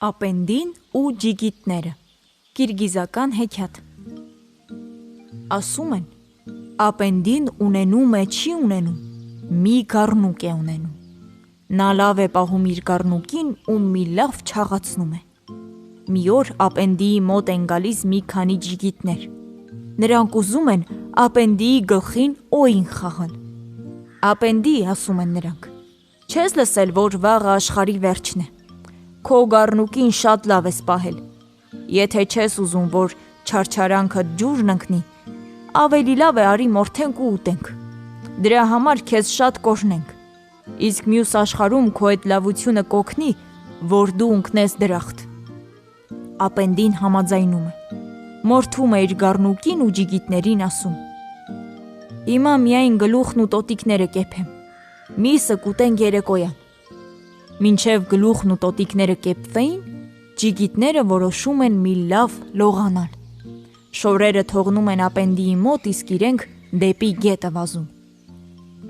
Ապենդին ու ջիգիտները Կիրգիզական հեքիաթ Ասում են, ապենդին ունենում է չի ունենում, մի գառնուկ է ունենում։ Նա լավ է պահում իր գառնուկին ու մի լավ չաղացնում է։ Մի օր ապենդիի մոտ են գալիս մի քանի ջիգիտներ։ Նրանք ուզում են ապենդիի գլխին օին խաղալ։ Ապենդի, ասում են նրանք, չես լսել, որ վաղը աշխարհի վերջն է։ Քո գառնուկին շատ լավ ես պահել։ Եթե չես ուզում, որ չարչարանքը ջուրն ընկնի, ավելի լավ է արի մորթենք ու ուտենք։ Դրա համար քեզ շատ կօրհնենք։ Իսկ մյուս աշխարհում քո այդ լավությունը կօգնի, որ դու ընկնես դրախտ։ Ապենդին համաձայնում է։ Մորթում է իր գառնուկին ու ջիգիտներին ասում. Հիմա միայն գլուխն ու տոտիկները կեփեմ։ Միսը կուտենք երեկոյան։ Մինչև գլուխն ու տոտիկները կեփվեին, ջիգիտները որոշում են մի լավ լողանալ։ Շորերը թողնում են ապենդիի մոտ, իսկ իրենք դեպի գետը վազում։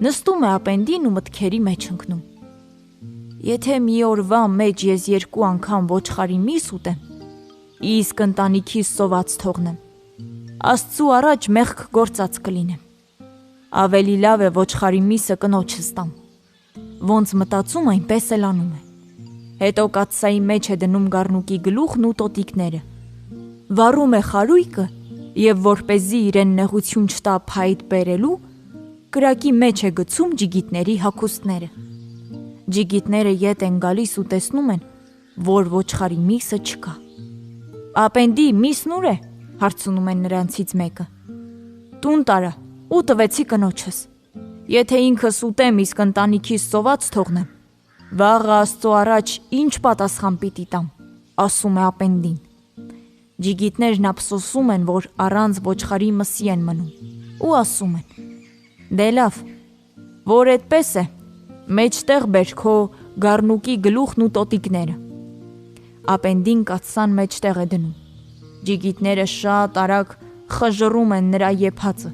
Նստում է ապենդին ու մտքերի մեջ ընկնում. Եթե մի օրվա մեջ ես 2 անգամ ոչխարի միս ուտեմ, իսկ ընտանիքիս սոված թողնեմ, Աստծու առաջ մեղք գործած կլինեմ։ Ավելի լավ է ոչխարի միսը կնոջս տամ։ Ոնց մտածում, այնպես էլ անում է։ Հետո կաթսայի մեջ է դնում գառնուկի գլուխն ու տոտիկները։ Վառում է խարույկը և որպեսզի իրեն նեղություն չտա փայտ բերելու, կրակի մեջ է գցում ջիգիտների հագուստները։ Ջիգիտները ետ են գալիս ու տեսնում են, որ ոչխարի միսը չկա։ Ապենդի, միսն ուր է, հարցնում են նրանցից մեկը։ Տուն տարա ու տվեցի կնոջս։ Եթե ինքս ուտեմ, իսկ ընտանիքիս սոված թողնեմ, վաղը Աստծո առաջ ինչ պատասխան պիտի տամ, ասում է ապենդին։ Ջիգիտներն ափսոսում են, որ առանց ոչխարի մսի են մնում, ու ասում են. Դե լավ, որ այդպես է, մեջտեղ բեր քո գառնուկի գլուխն ու տոտիկները։ Ապենդին կաթսան մեջտեղ է դնում։ Ջիգիտները շատ արագ խժռում են նրա եփածը,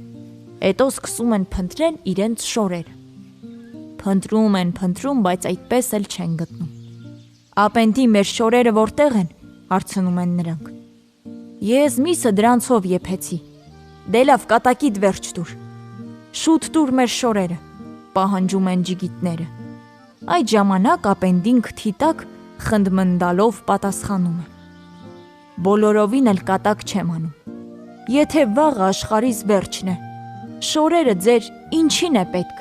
հետո սկսում են փնտրել իրենց շորերը։ Փնտրում են, բայց այդպես էլ չեն գտնում։ Ապենդի, մեր շորերը որտեղ են, հարցնում են նրանք։ Ես միսը դրանցով եփեցի։ Դե լավ, կատակիդ վերջ տուր։ Շուտ տուր մեր շորերը, պահանջում են ջիգիտները։ Այդ ժամանակ ապենդին քթի տակ խնդմնդալով պատասխանում է. Բոլորովին էլ կատակ չեմ անում։ Եթե վաղը աշխարհիս վերջն է, շորերը ձեր ինչին է պետք։